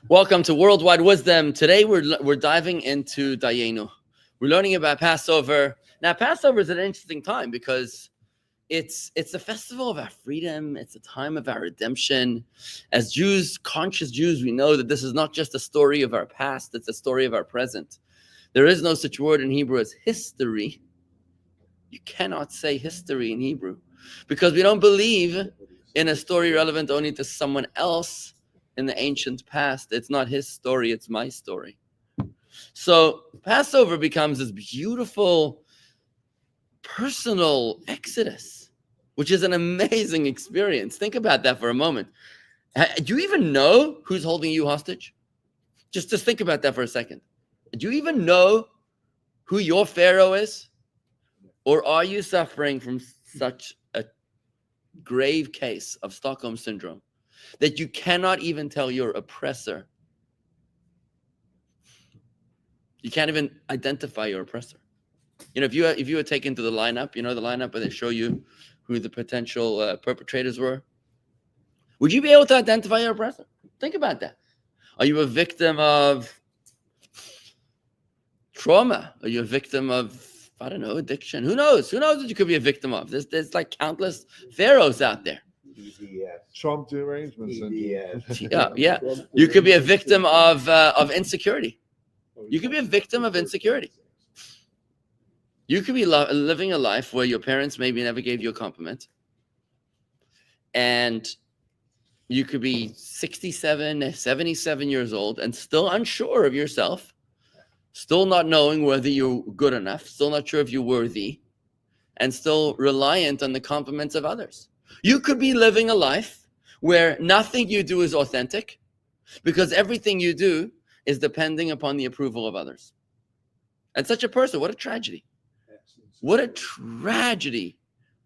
Welcome to Worldwide Wisdom. Today we're diving into Dayenu. We're learning about Passover. Now, Passover is an interesting time because it's a festival of our freedom. It's a time of our redemption. As Jews, conscious Jews, we know that this is not just a story of our past, it's a story of our present. There is no such word in Hebrew as history. You cannot say history in Hebrew because we don't believe in a story relevant only to someone else in the ancient past. It's not his story, it's my story. So Passover becomes this beautiful personal exodus, which is an amazing experience. Think about that for a moment. Do you even know who's holding you hostage? Just think about that for a second. Do you even know who your Pharaoh is? Or are you suffering from such a grave case of Stockholm Syndrome that you cannot even tell your oppressor? You can't even identify your oppressor. You know, if you were taken to the lineup, you know, the lineup where they show you who the potential perpetrators were, would you be able to identify your oppressor? Think about that. Are you a victim of trauma? Are you a victim of, I don't know, addiction? Who knows? Who knows what you could be a victim of? There's like countless pharaohs out there. Trump arrangements. Yeah. You could be a victim of insecurity. You could be a victim of insecurity. You could be living a life where your parents maybe never gave you a compliment. And you could be 67, 77 years old and still unsure of yourself, still not knowing whether you're good enough, still not sure if you're worthy, and still reliant on the compliments of others. You could be living a life where nothing you do is authentic because everything you do is depending upon the approval of others. And such a person, what a tragedy. What a tragedy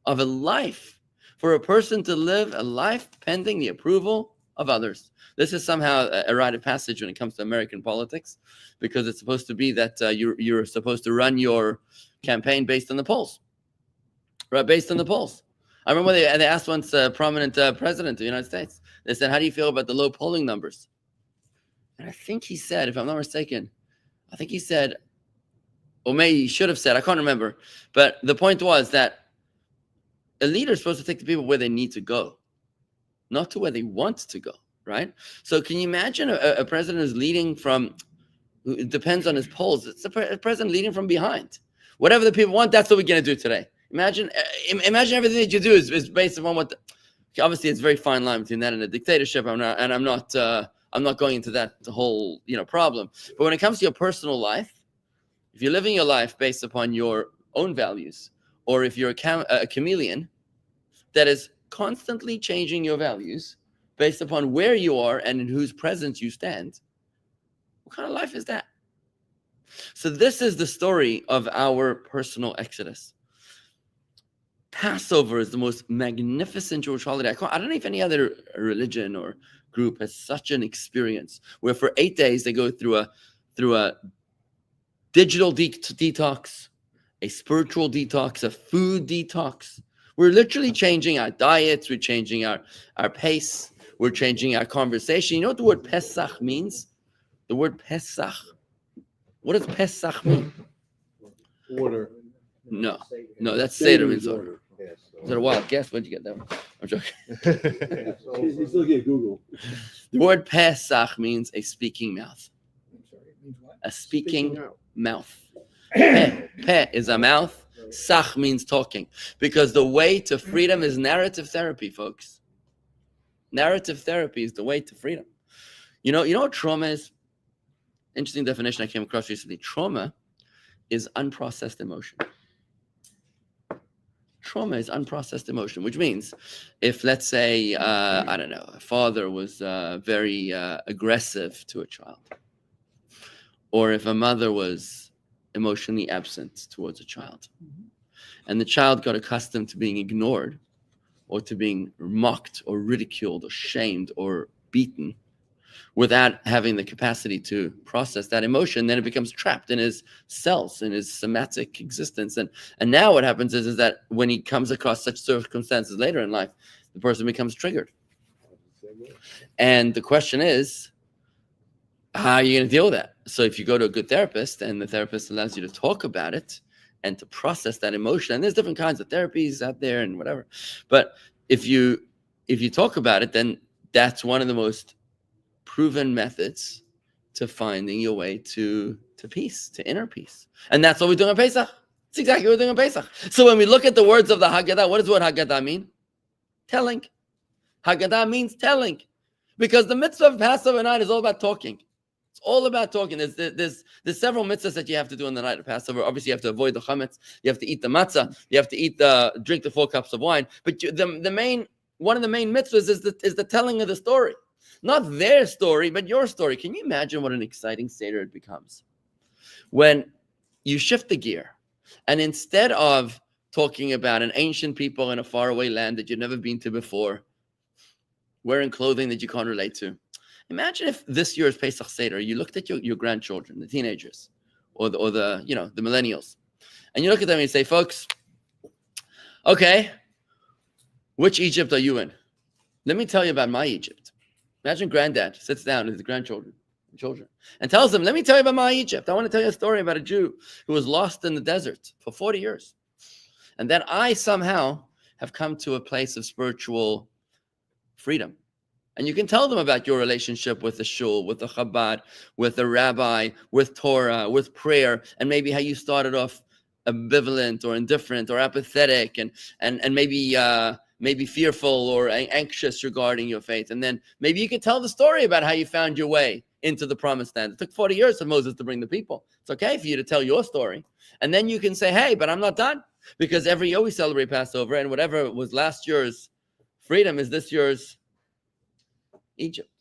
of a life for a person to live a life pending the approval of others. This is somehow a rite of passage when it comes to American politics, because it's supposed to be that you're supposed to run your campaign based on the polls, right? Based on the polls. I remember they asked once a prominent president of the United States, they said, how do you feel about the low polling numbers? And I think he said, if I'm not mistaken, I think he said, or maybe he should have said, I can't remember. But the point was that a leader is supposed to take the people where they need to go, not to where they want to go, right? So can you imagine a president who's leading from, it depends on his polls. It's a president leading from behind. Whatever the people want, that's what we're going to do today. Imagine everything that you do is based upon what. Obviously, it's a very fine line between that and a dictatorship. I'm not going into that whole problem. But when it comes to your personal life, if you're living your life based upon your own values, or if you're a chameleon that is constantly changing your values based upon where you are and in whose presence you stand, what kind of life is that? So this is the story of our personal exodus. Passover is the most magnificent Jewish holiday. I don't know if any other religion or group has such an experience where for 8 days they go through a digital detox, a spiritual detox, a food detox. We're literally changing our diets. We're changing our pace. We're changing our conversation. You know what the word Pesach means? The word Pesach. What does Pesach mean? Order. No, that's Seder means order. Is that a wild guess? Where'd you get that one? I'm joking. You still get Google. The word Pesach means a speaking mouth. I'm sorry, it means what? A speaking mouth. Peh is a mouth. Sach means talking. Because the way to freedom is narrative therapy, folks. Narrative therapy is the way to freedom. You know what trauma is? Interesting definition I came across recently. Trauma is unprocessed emotion. Trauma is unprocessed emotion, which means if, let's say, I don't know, a father was very aggressive to a child, or if a mother was emotionally absent towards a child, and the child got accustomed to being ignored, or to being mocked, or ridiculed, or shamed, or beaten, without having the capacity to process that emotion, then it becomes trapped in his cells, in his somatic existence. And now what happens is that when he comes across such circumstances later in life, the person becomes triggered. And the question is, how are you going to deal with that? So if you go to a good therapist and the therapist allows you to talk about it and to process that emotion, and there's different kinds of therapies out there and whatever, but if you talk about it, then that's one of the most proven methods to finding your way to peace, to inner peace. And that's what we're doing on Pesach. It's exactly what we're doing on Pesach. So when we look at the words of the Haggadah, what does the word Haggadah mean? Telling. Haggadah means telling. Because the mitzvah of Passover night is all about talking. It's all about talking. There's several mitzvahs that you have to do on the night of Passover. Obviously, you have to avoid the chametz. You have to eat the matzah. You have to drink the 4 cups of wine. But one of the main mitzvahs is the telling of the story. Not their story, but your story. Can you imagine what an exciting Seder it becomes? When you shift the gear, and instead of talking about an ancient people in a faraway land that you've never been to before, wearing clothing that you can't relate to, imagine if this year's Pesach Seder, you looked at your grandchildren, the teenagers, or the millennials, and you look at them and you say, folks, okay, which Egypt are you in? Let me tell you about my Egypt. Imagine granddad sits down with his children, and tells them, let me tell you about my Egypt. I want to tell you a story about a Jew who was lost in the desert for 40 years. And then I somehow have come to a place of spiritual freedom. And you can tell them about your relationship with the shul, with the Chabad, with the rabbi, with Torah, with prayer, and maybe how you started off ambivalent or indifferent or apathetic and maybe fearful or anxious regarding your faith. And then maybe you could tell the story about how you found your way into the promised land. It took 40 years for Moses to bring the people. It's okay for you to tell your story. And then you can say, hey, but I'm not done. Because every year we celebrate Passover, and whatever was last year's freedom is this year's Egypt,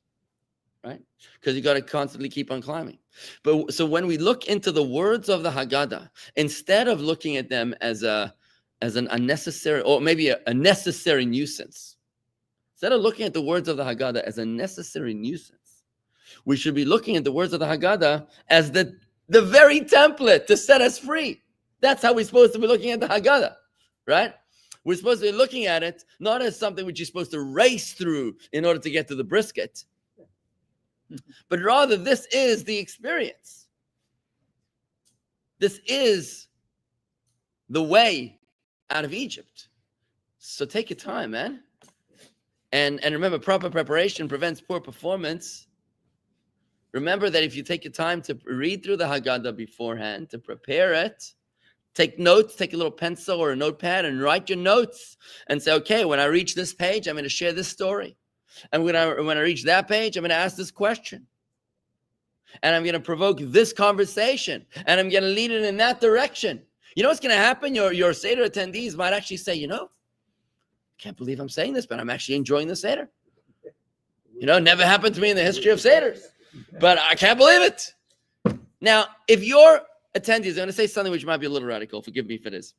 right? Because you got to constantly keep on climbing. But so when we look into the words of the Haggadah, instead of looking at them as an unnecessary, or maybe a necessary nuisance, instead of looking at the words of the Haggadah as a necessary nuisance, we should be looking at the words of the Haggadah as the very template to set us free. That's how we're supposed to be looking at the Haggadah, right? We're supposed to be looking at it not as something which you're supposed to race through in order to get to the brisket, but rather this is the experience. This is the way out of Egypt. So take your time, man. And remember, proper preparation prevents poor performance. Remember that if you take your time to read through the Haggadah beforehand, to prepare it, take notes, take a little pencil or a notepad and write your notes and say, okay, when I reach this page, I'm going to share this story. And when I reach that page, I'm going to ask this question. And I'm going to provoke this conversation. And I'm going to lead it in that direction. You know what's going to happen? Your Seder attendees might actually say, I can't believe I'm saying this, but I'm actually enjoying the Seder. Never happened to me in the history of Seders. But I can't believe it. Now, if your attendees, I'm going to say something which might be a little radical. Forgive me if it is.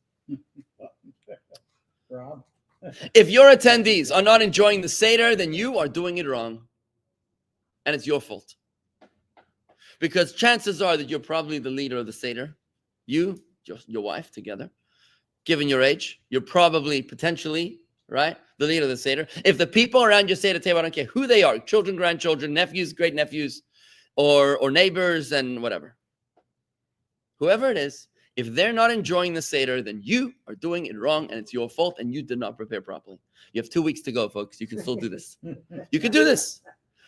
Rob? If your attendees are not enjoying the Seder, then you are doing it wrong. And it's your fault. Because chances are that you're probably the leader of the Seder. You, your wife together. Given your age, you're probably potentially, right, the leader of the Seder. If the people around your Seder table, I don't care who they are, children, grandchildren, nephews, great-nephews, or neighbors and whatever. Whoever it is, if they're not enjoying the Seder, then you are doing it wrong and it's your fault and you did not prepare properly. You have 2 weeks to go, folks. You can still do this. You can do this.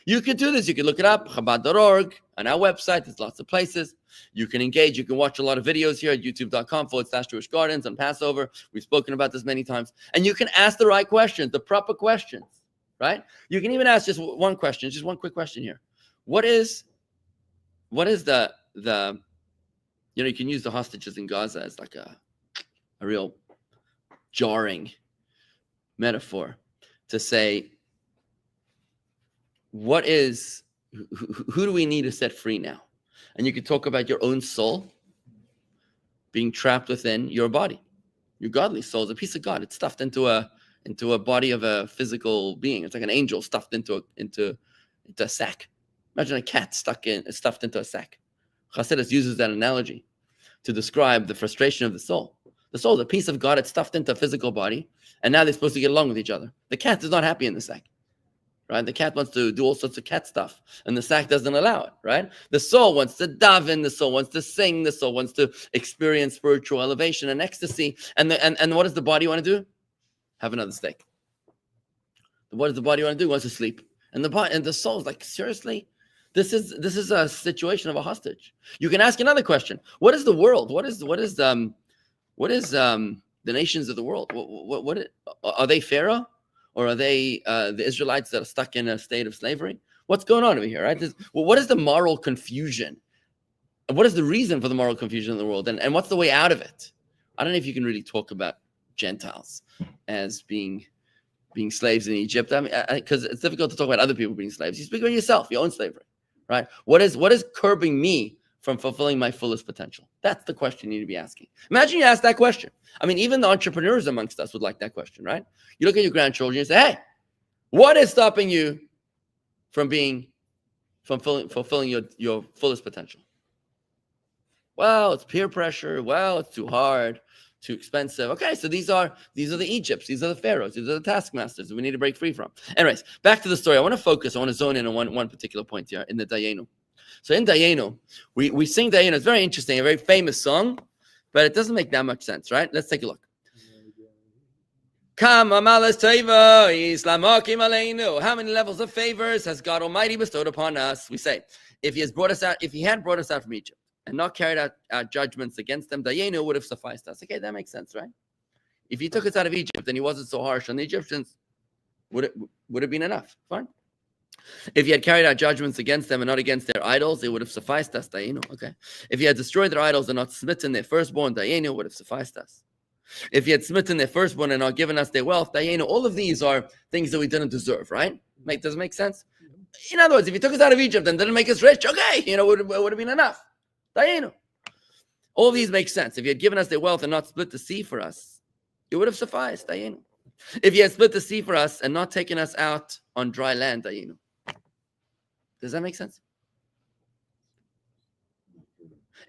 You can do this. You can look it up, Chabad.org, on our website. There's lots of places. You can engage. You can watch a lot of videos here at youtube.com/Jewish Gardens on Passover. We've spoken about this many times. And you can ask the right questions, the proper questions, right? You can even ask just one question, just one quick question here. What is the you can use the hostages in Gaza as like a real jarring metaphor to say, who do we need to set free now? And you could talk about your own soul being trapped within your body. Your godly soul is a piece of God. It's stuffed into a body of a physical being. It's like an angel stuffed into a sack. Imagine a cat stuffed into a sack. Chassidus uses that analogy to describe the frustration of the soul. The soul is a piece of God. It's stuffed into a physical body, and now they're supposed to get along with each other. The cat is not happy in the sack. right? The cat wants to do all sorts of cat stuff, and the sack doesn't allow it, right? The soul wants to daven, the soul wants to sing, the soul wants to experience spiritual elevation and ecstasy. And what does the body want to do? Have another steak. What does the body want to do? It wants to sleep. And the body and the soul is like, seriously? This is a situation of a hostage. You can ask another question. What is the world? What is the nations of the world? What are they Pharaoh? Or are they the Israelites that are stuck in a state of slavery? What's going on over here, right? What is the moral confusion? What is the reason for the moral confusion in the world? And what's the way out of it? I don't know if you can really talk about Gentiles as being slaves in Egypt. I mean, because it's difficult to talk about other people being slaves. You speak about yourself, your own slavery, right? What is curbing me from fulfilling my fullest potential? That's the question you need to be asking. Imagine you ask that question. I mean, even the entrepreneurs amongst us would like that question, right? You look at your grandchildren and say, hey, what is stopping you from fulfilling your fullest potential? Well, it's peer pressure. Well, it's too hard, too expensive. Okay, so these are the Egypts. These are the pharaohs. These are the taskmasters that we need to break free from. Anyways, back to the story. I want to zone in on one particular point here in the Dayenu. So in Dayenu, we sing Dayenu. It's very interesting, a very famous song, but it doesn't make that much sense, right? Let's take a look. How many levels of favors has God Almighty bestowed upon us? We say, if He had brought us out from Egypt and not carried out our judgments against them, Dayenu would have sufficed us. Okay, that makes sense, right? If He took us out of Egypt and He wasn't so harsh on the Egyptians, would have been enough. Fine. If He had carried out judgments against them and not against their idols, it would have sufficed us, Dayenu. Okay. If He had destroyed their idols and not smitten their firstborn, Dayenu would have sufficed us. If He had smitten their firstborn and not given us their wealth, Dayenu, all of these are things that we didn't deserve, right? Does it make sense? In other words, if He took us out of Egypt and didn't make us rich, okay, would have been enough. Dayenu. All these make sense. If He had given us their wealth and not split the sea for us, it would have sufficed, Dayenu. If He had split the sea for us and not taken us out on dry land, Dayenu. Does that make sense?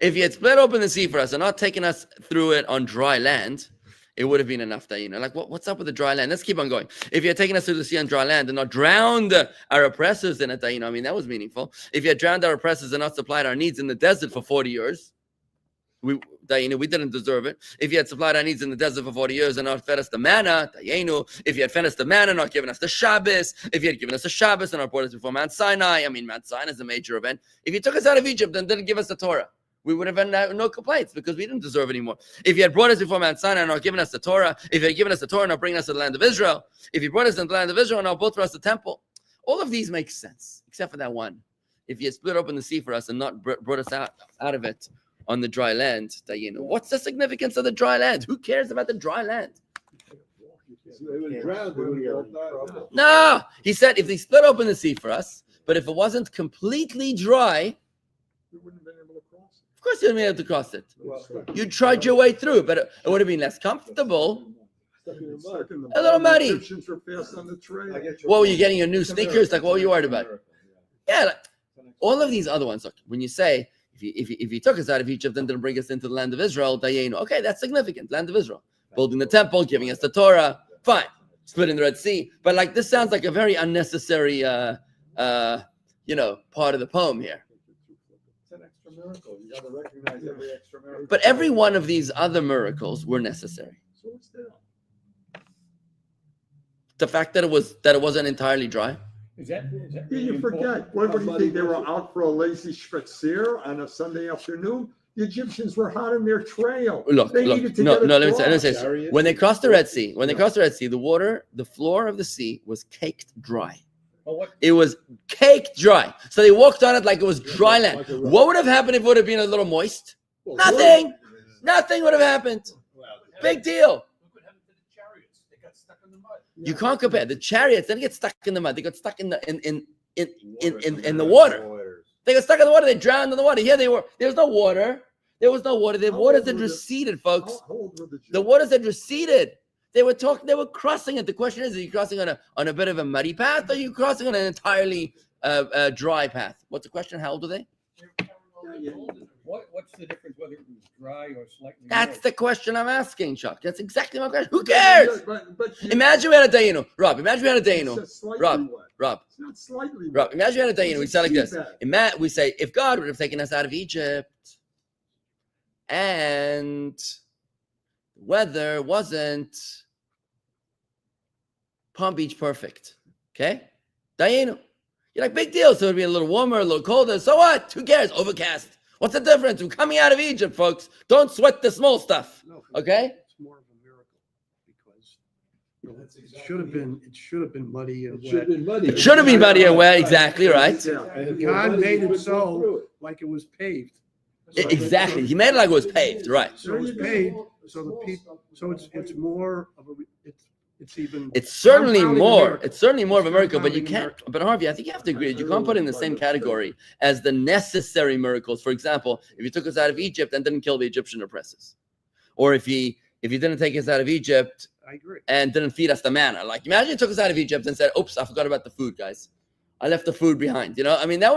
If He had split open the sea for us and not taken us through it on dry land, it would have been enough, Dayenu. Like, what's up with the dry land? Let's keep on going. If He had taken us through the sea on dry land and not drowned our oppressors in it, Dayenu, I mean, that was meaningful. If He had drowned our oppressors and not supplied our needs in the desert for 40 years, Dayenu, we didn't deserve it. If He had supplied our needs in the desert for 40 years and not fed us the manna, Dayenu. If He had fed us the manna, not given us the Shabbos. If He had given us the Shabbos and not brought us before Mount Sinai. I mean, Mount Sinai is a major event. If He took us out of Egypt and didn't give us the Torah, we would have had no complaints because we didn't deserve it anymore. If He had brought us before Mount Sinai and not given us the Torah, if He had given us the Torah and not bringing us to the land of Israel, if He brought us into the land of Israel and not built for us the temple, all of these make sense, except for that one. If He had split open the sea for us and not brought us out of it on the dry land, Dayenu. What's the significance of the dry land? Who cares about the dry land? No, He said if He split open the sea for us, but if it wasn't completely dry, We wouldn't have been able to cross it. of course you wouldn't be able to cross it. You tried your way through, but it would have been less comfortable. Stuck in the A little mud. muddy. Egyptians were fast on the trail. What were you getting? Your new sneakers? Like, what were you worried about? Yeah, like, all of these other ones. Look, when you say if he took us out of Egypt and didn't bring us into the land of Israel, Dayenu. Okay, that's significant. Land of Israel, building the temple, giving us the Torah. Fine, splitting the Red Sea. But like this sounds like a very unnecessary, part of the poem here. It's an extra miracle. You got to recognize every extra miracle. But every one of these other miracles were necessary. So what's that? The fact that it wasn't entirely dry. Is that you forget? What do you think? They were out for a lazy spitzer on a Sunday afternoon. The Egyptians were hot on their trail. Look. Let me say this. When they crossed the Red Sea, the floor of the sea was caked dry. It was caked dry. So they walked on it like it was dry land. What would have happened if it would have been a little moist? Nothing. Nothing would have happened. Big deal. You can't compare the chariots. Didn't get stuck in the mud. They got stuck in the water. They got stuck in the water. They drowned in the water. Here they were. There was no water. The waters had receded, folks. The waters had receded. They were crossing it. The question is, are you crossing on a bit of a muddy path, or are you crossing on an entirely dry path? What's the question? How old are they? What what's the difference whether it was dry or slightly That's moist? the question I'm asking, Chuck. That's exactly my question. Who cares? But Imagine we had a Dayenu. Rob, imagine we had a it's Dayenu. just slightly Rob, wet. Rob, It's not slightly Rob, wet. imagine we had a Dayenu. We It's say like this. seabed. We say, if God would have taken us out of Egypt and the weather wasn't Palm Beach perfect, okay? Dayenu. You're like, big deal. So it'd be a little warmer, a little colder. So what? Who cares? Overcast. What's the difference? We're coming out of Egypt, folks. Don't sweat the small stuff, okay? It's more of a miracle because it should have been muddy and It should have wet. been muddy. It should have been muddy and wet, exactly right. Yeah. And God made it so like it was paved. Exactly. He made it like it was paved, right? So it was paved, so the people, so it's more of a, It's certainly compounding more. miracle. It's certainly more of a miracle, but you Compounding can't. miracle. But Harvey, I think you have to agree. You can't put it in the same category as the necessary miracles. For example, if he took us out of Egypt and didn't kill the Egyptian oppressors, or if he didn't take us out of Egypt I agree. and didn't feed us the manna. Like, imagine he took us out of Egypt and said, "Oops, I forgot about the food, guys. I left the food behind." You know, I mean, that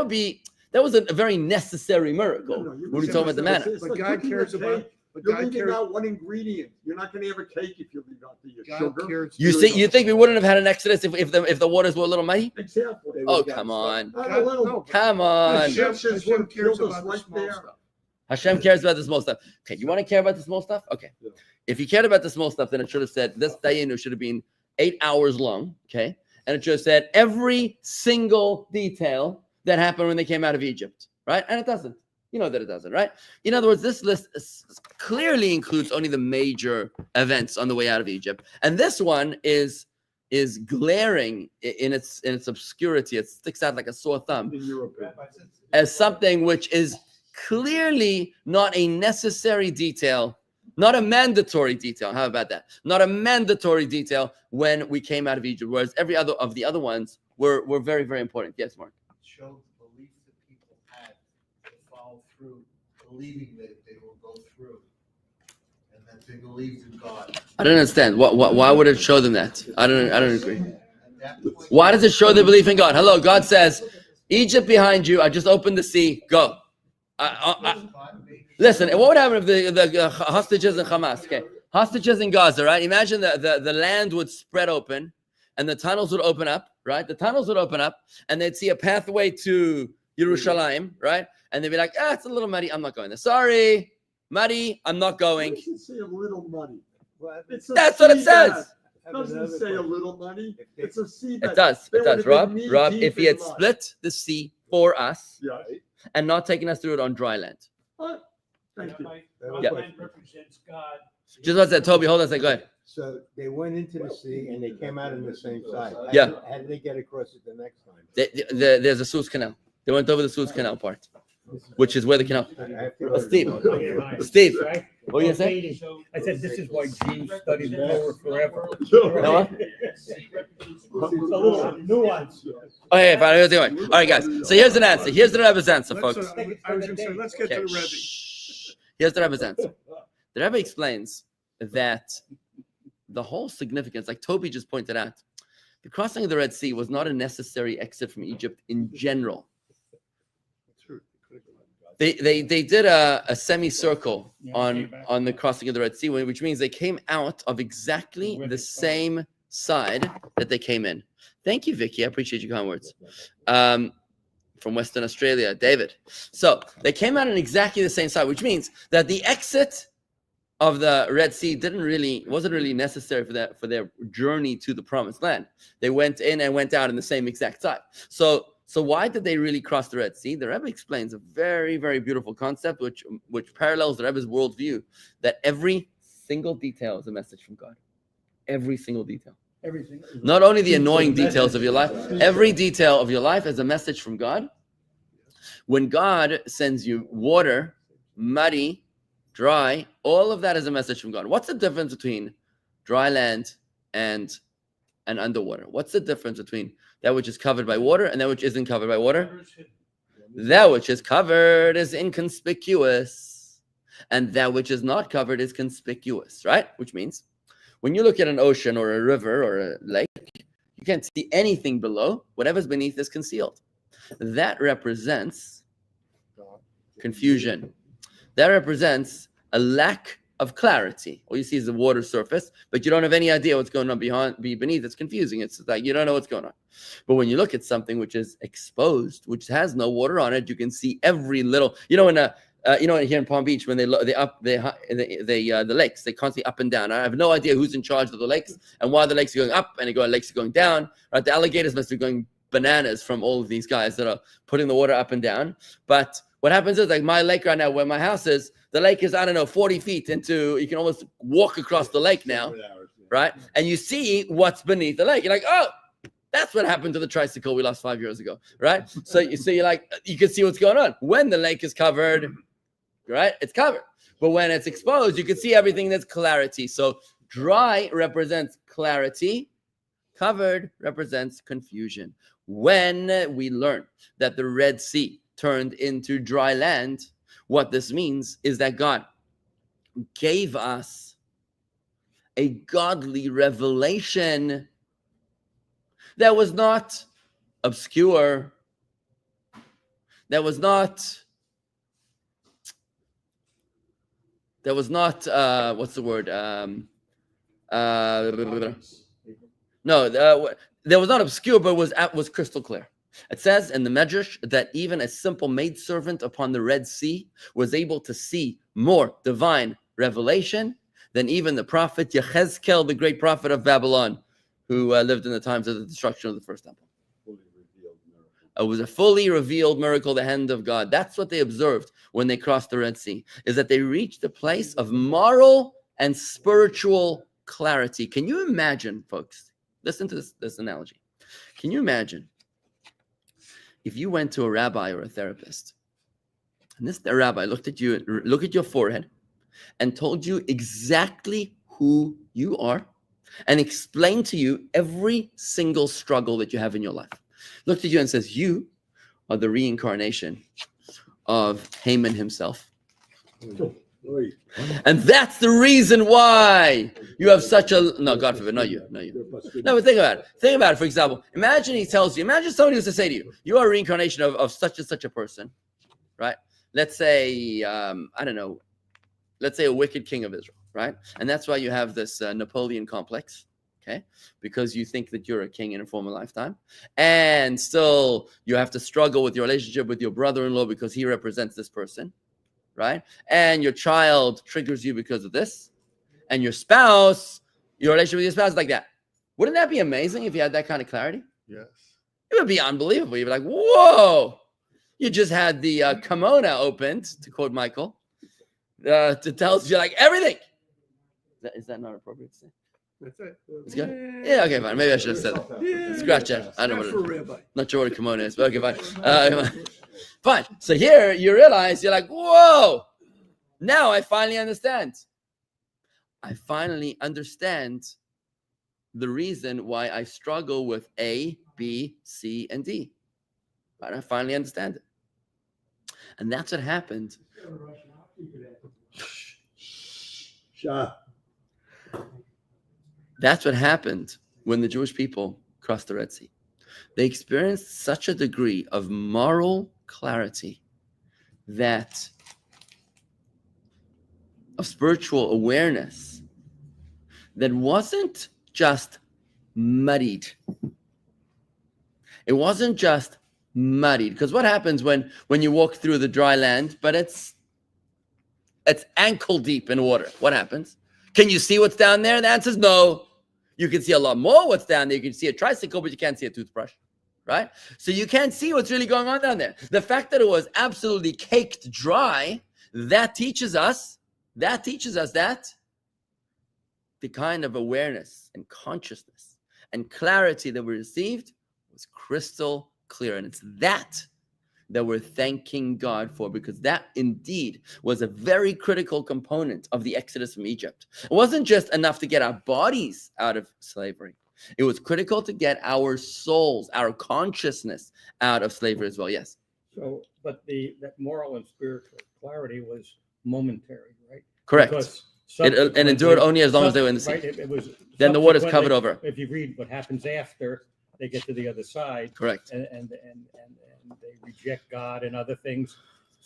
was a very necessary miracle when we talk about the manna. It's But like God cooking cares a about. cake. But You're God leaving cares. out one ingredient. You're not going to have a cake if you leave out the God sugar. cares. You think we wouldn't have had an exodus if the waters were a little muddy? Exactly. Oh, come on. Not a God, little. no, Come on. Egyptians Hashem would have cares killed us about the right small there. stuff. Hashem cares about the small stuff. Okay, you want to care about the small stuff? Okay. Yeah. If you cared about the small stuff, then it should have said this Dayenu should have been 8 hours long. Okay. And it should have said every single detail that happened when they came out of Egypt. Right. And it doesn't. You know that it doesn't, right? In other words, this list clearly includes only the major events on the way out of Egypt. And this one is glaring in its obscurity. It sticks out like a sore thumb In Europe. as something which is clearly not a necessary detail, not a mandatory detail. How about that? Not a mandatory detail when we came out of Egypt, whereas every other of the other ones were very, very important. Yes, Mark. Showed the belief that people had to follow through, believing that they will go through, and that they believed in God. I don't understand. Why would it show them that? I don't agree. At that point, Why does it show the belief in God? Hello, God says, Egypt behind you. I just opened the sea. Go. Listen, what would happen if the hostages in Hamas? Okay, hostages in Gaza, right? Imagine the land would spread open, and the tunnels would open up, right? The tunnels would open up, and they'd see a pathway to Yerushalayim, right? And they'd be like, it's a little muddy. I'm not going there. Sorry, muddy. I'm not going. It doesn't say a little money. It's a That's what it seabed. says. It doesn't say a little money. It's a seabed. It does. They It does, would have Rob. been Rob, knee if he deep had in mud. split the sea for us Yeah. and not taken us through it on dry land. Thank you. Yeah. Represents God. Just what I said, Toby, hold on a second. Go ahead. So they went into the sea and they came out on the same side. Yeah. How did they get across it the next time? There's a Suez Canal. They went over the Suez Canal part, which is where the canal. I have to- Steve, what were you saying? I said, this is why Jews study the Torah forever. Noah? It's a little nuance. Okay, fine. Here's the way. All right, guys. So here's an answer. Here's the Rebbe's answer, Let's, folks. I was going to say, let's get to Okay. the Rebbe. shh. Here's the Rebbe's answer. The Rebbe explains that the whole significance, like Toby just pointed out, the crossing of the Red Sea was not a necessary exit from Egypt in general. They did a semicircle on the crossing of the Red Sea, which means they came out of exactly the same side that they came in. Thank you, Vicky. I appreciate your kind words. From Western Australia, David. So they came out on exactly the same side, which means that the exit of the Red Sea wasn't really necessary for their journey to the Promised Land. They went in and went out in the same exact side. So why did they really cross the Red Sea? The Rebbe explains a very, very beautiful concept, which parallels the Rebbe's worldview, that every single detail is a message from God. Every single detail. Everything. Not only the annoying details of your life, every detail of your life is a message from God. When God sends you water, muddy, dry, all of that is a message from God. What's the difference between dry land and underwater? What's the difference between that which is covered by water and that which isn't covered by water? That which is covered is inconspicuous, and that which is not covered is conspicuous, right? Which means when you look at an ocean or a river or a lake, you can't see anything below. Whatever's beneath is concealed. That represents confusion. that represents a lack of clarity. All you see is the water surface, but you don't have any idea what's going on beneath. It's confusing. It's like you don't know what's going on. But when you look at something which is exposed, which has no water on it, you can see every little. Here in Palm Beach, when the lakes, they constantly up and down. I have no idea who's in charge of the lakes and why the lakes are going up and the lakes are going down. Right, the alligators must be going bananas from all of these guys that are putting the water up and down. But what happens is, like my lake right now, where my house is, the lake is 40 feet into. You can almost walk across the lake now, right? And you see what's beneath the lake. You're like, oh. That's what happened to the tricycle we lost 5 years ago, right? So you're like, you can see what's going on. When the lake is covered, right? It's covered. But when it's exposed, you can see everything that's clarity. So dry represents clarity. Covered represents confusion. When we learn that the Red Sea turned into dry land, what this means is that God gave us a godly revelation that was not obscure, that was not what's the word? That was not obscure, but was crystal clear. It says in the Medrash that even a simple maidservant upon the Red Sea was able to see more divine revelation than even the prophet Yechezkel, the great prophet of Babylon, who lived in the times of the destruction of the first temple. It was a fully revealed miracle, the hand of God. That's what they observed when they crossed the Red Sea, is that they reached a place of moral and spiritual clarity. Can you imagine, folks? Listen to this analogy. Can you imagine if you went to a rabbi or a therapist, and the rabbi looked at you, looked at your forehead, and told you exactly who you are, and explain to you every single struggle that you have in your life. Looked at you and says, you are the reincarnation of Haman himself. And that's the reason why you have such a, no, God forbid, not you. No, but think about it. For example, imagine somebody was to say to you, you are a reincarnation of such and such a person, right? Let's say, let's say a wicked king of Israel. Right? And that's why you have this Napoleon complex, okay? Because you think that you're a king in a former lifetime. And still, you have to struggle with your relationship with your brother-in-law because he represents this person, right? And your child triggers you because of this. And your relationship with your spouse is like that. Wouldn't that be amazing if you had that kind of clarity? Yes. It would be unbelievable. You'd be like, whoa! You just had the kimono opened, to quote Michael, to tell you like everything. Is that not appropriate to say? That's it. It's good? Yeah, okay, fine. Maybe I should have said that. Yeah, Scratch that. I don't know for what a rabbi. not sure what a kimono is, but okay, fine. Fine. So here you realize, you're like, whoa, now I finally understand. I finally understand the reason why I struggle with A, B, C, and D. Right? I finally understand it. And that's what happened. That's what happened when the Jewish people crossed the Red Sea. They experienced such a degree of moral clarity, of spiritual awareness, that wasn't just muddied. It wasn't just muddied. Because what happens when you walk through the dry land, but it's ankle deep in water? What happens? Can you see what's down there? The answer is no. You can see a lot more what's down there. You can see a tricycle, but you can't see a toothbrush, right? So you can't see what's really going on down there. The fact that it was absolutely caked dry, that teaches us that the kind of awareness and consciousness and clarity that we received was crystal clear. And it's that we're thanking God for, because that indeed was a very critical component of the exodus from Egypt. It wasn't just enough to get our bodies out of slavery. It was critical to get our souls, our consciousness out of slavery as well. Yes. So, but that moral and spiritual clarity was momentary, right? Correct. Because And endured only as long as they were in the sea. Right, it was Then the water's covered over. If you read what happens after they get to the other side, Correct. and they reject God and other things.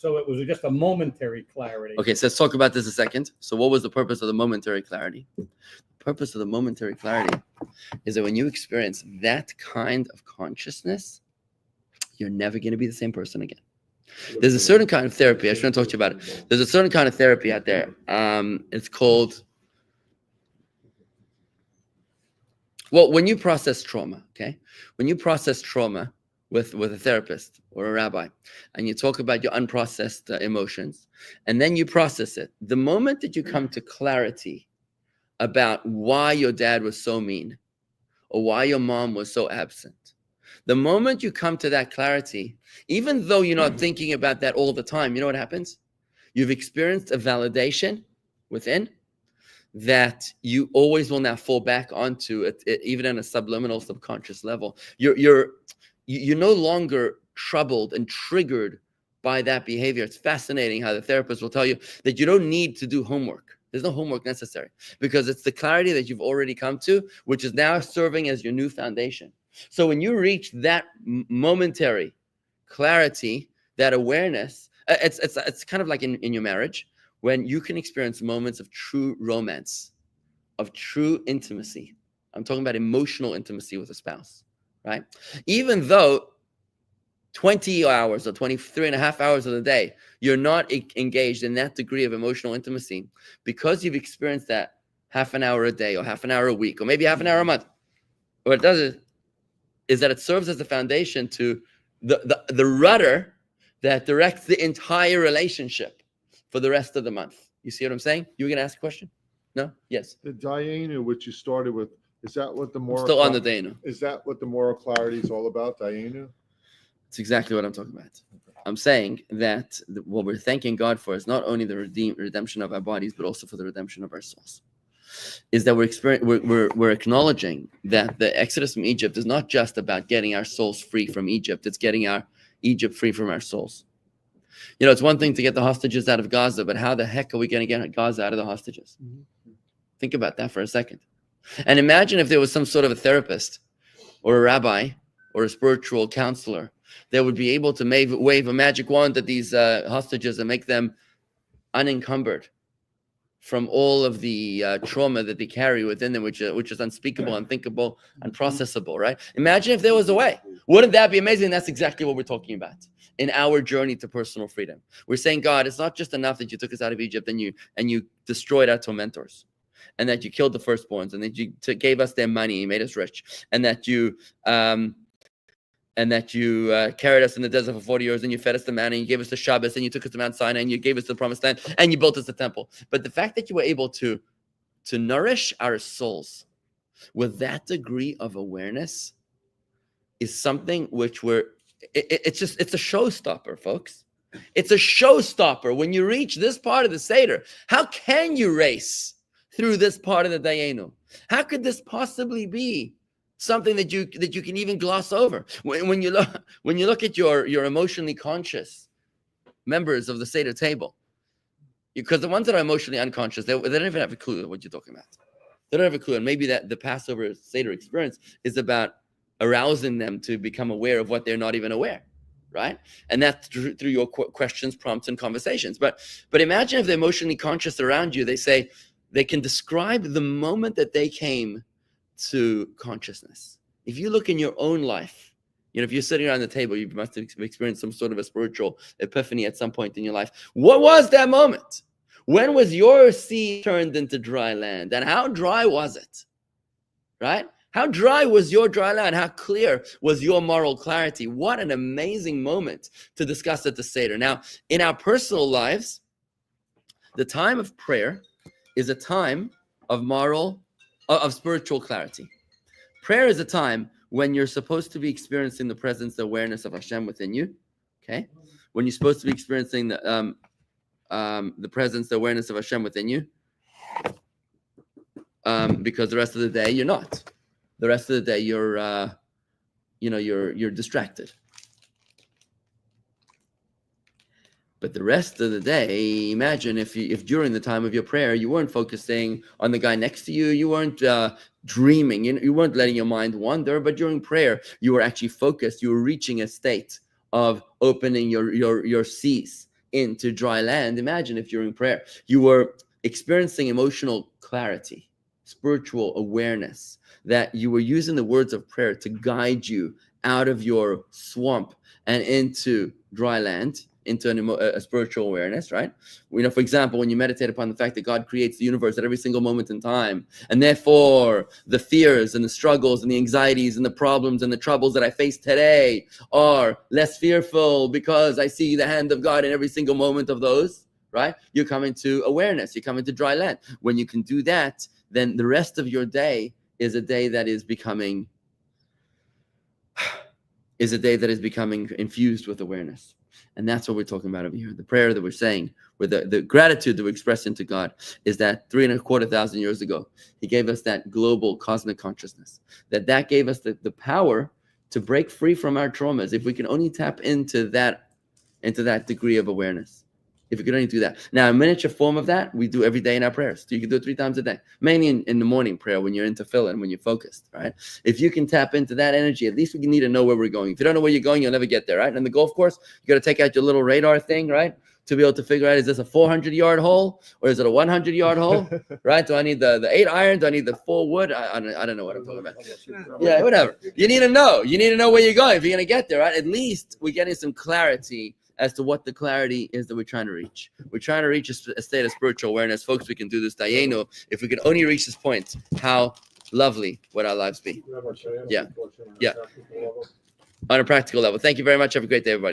So it was just a momentary clarity. Okay, so let's talk about this a second. So what was the purpose of the momentary clarity? The purpose of the momentary clarity is that when you experience that kind of consciousness, you're never going to be the same person again. There's a certain kind of therapy. I should talk to you about it. There's a certain kind of therapy out there. It's called, well, when you process trauma, okay? When you process trauma with a therapist or a rabbi, and you talk about your unprocessed emotions, and then you process it, the moment that you come to clarity about why your dad was so mean or why your mom was so absent, the moment you come to that clarity, even though you're not thinking about that all the time, you know what happens? You've experienced a validation within that you always will now fall back onto it, even on a subliminal, subconscious level. You're no longer troubled and triggered by that behavior. It's fascinating how the therapist will tell you that you don't need to do homework. There's no homework necessary because it's the clarity that you've already come to, which is now serving as your new foundation. So when you reach that momentary clarity, that awareness, it's kind of like in your marriage, when you can experience moments of true romance, of true intimacy. I'm talking about emotional intimacy with a spouse, right? Even though 20 hours or 23 and a half hours of the day, you're not engaged in that degree of emotional intimacy, because you've experienced that half an hour a day or half an hour a week or maybe half an hour a month. What it does is that it serves as a foundation to the rudder that directs the entire relationship for the rest of the month. You see what I'm saying? You were going to ask a question? No? Yes. The Dayenu, which you started with, is that what the I'm moral? still on the Dayenu. Is that what the moral clarity is all about, Dayenu? It's exactly what I'm talking about. I'm saying that what we're thanking God for is not only the redemption of our bodies, but also for the redemption of our souls. Is that we're acknowledging that the Exodus from Egypt is not just about getting our souls free from Egypt. It's getting our Egypt free from our souls. You know, it's one thing to get the hostages out of Gaza, but how the heck are we going to get Gaza out of the hostages? Think about that for a second. And imagine if there was some sort of a therapist or a rabbi or a spiritual counselor that would be able to wave a magic wand at these hostages and make them unencumbered from all of the trauma that they carry within them, which is unspeakable, unthinkable, unprocessable, right? Imagine if there was a way. Wouldn't that be amazing? That's exactly what we're talking about in our journey to personal freedom. We're saying, God, it's not just enough that you took us out of Egypt and you destroyed our tormentors, and that you killed the firstborns, and that you gave us their money, you made us rich, and that you carried us in the desert for 40 years, and you fed us the manna, and you gave us the Shabbos, and you took us to Mount Sinai, and you gave us the promised land, and you built us the temple. But the fact that you were able to nourish our souls with that degree of awareness is something which it's a showstopper, folks. It's a showstopper. When you reach this part of the Seder, how can you race through this part of the Dayenu? How could this possibly be something that you can even gloss over? When you look at your emotionally conscious members of the Seder table, because the ones that are emotionally unconscious, they don't even have a clue what you're talking about. They don't have a clue, and maybe that the Passover Seder experience is about arousing them to become aware of what they're not even aware, right? And that's through your questions, prompts, and conversations. But imagine if they're emotionally conscious around you. They say they can describe the moment that they came to consciousness. If you look in your own life, if you're sitting around the table, you must have experienced some sort of a spiritual epiphany at some point in your life. What was that moment? When was your sea turned into dry land? And how dry was it? Right? How dry was your dry land? How clear was your moral clarity? What an amazing moment to discuss at the Seder. Now, in our personal lives, the time of prayer is a time of spiritual clarity. Prayer is a time when you're supposed to be experiencing the presence, the awareness of Hashem within you. Okay, when you're supposed to be experiencing the presence, the awareness of Hashem within you, because the rest of the day you're not. The rest of the day you're distracted. But the rest of the day, imagine if during the time of your prayer you weren't focusing on the guy next to you, you weren't dreaming, you weren't letting your mind wander, but during prayer you were actually focused. You were reaching a state of opening your seas into dry land, imagine if you're in prayer, you were experiencing emotional clarity, spiritual awareness, that you were using the words of prayer to guide you out of your swamp and into dry land, into a spiritual awareness, right? For example, when you meditate upon the fact that God creates the universe at every single moment in time, and therefore the fears and the struggles and the anxieties and the problems and the troubles that I face today are less fearful because I see the hand of God in every single moment of those, right? You come into awareness, you come into dry land. When you can do that, then the rest of your day is a day that is becoming infused with awareness. And that's what we're talking about over here. The prayer that we're saying, with the gratitude that we're expressing to God, is that 3,250 years ago, he gave us that global cosmic consciousness, that gave us the power to break free from our traumas. If we can only tap into that degree of awareness. If we could only do that. Now, a miniature form of that, we do every day in our prayers. You can do it 3 times a day, mainly in the morning prayer when you're into tefillin, when you're focused, right? If you can tap into that energy, at least we need to know where we're going. If you don't know where you're going, you'll never get there, right? And in the golf course, you got to take out your little radar thing, right? To be able to figure out, is this a 400-yard hole or is it a 100-yard hole, right? Do I need the 8 iron? Do I need the 4 wood? I don't know what I'm talking about. Yeah, whatever. You need to know. You need to know where you're going if you're going to get there, right? At least we're getting some clarity as to what the clarity is that we're trying to reach. We're trying to reach a state of spiritual awareness. Folks, we can do this. Dayenu, if we could only reach this point, how lovely would our lives be? Yeah. On a practical level. Thank you very much. Have a great day, everybody.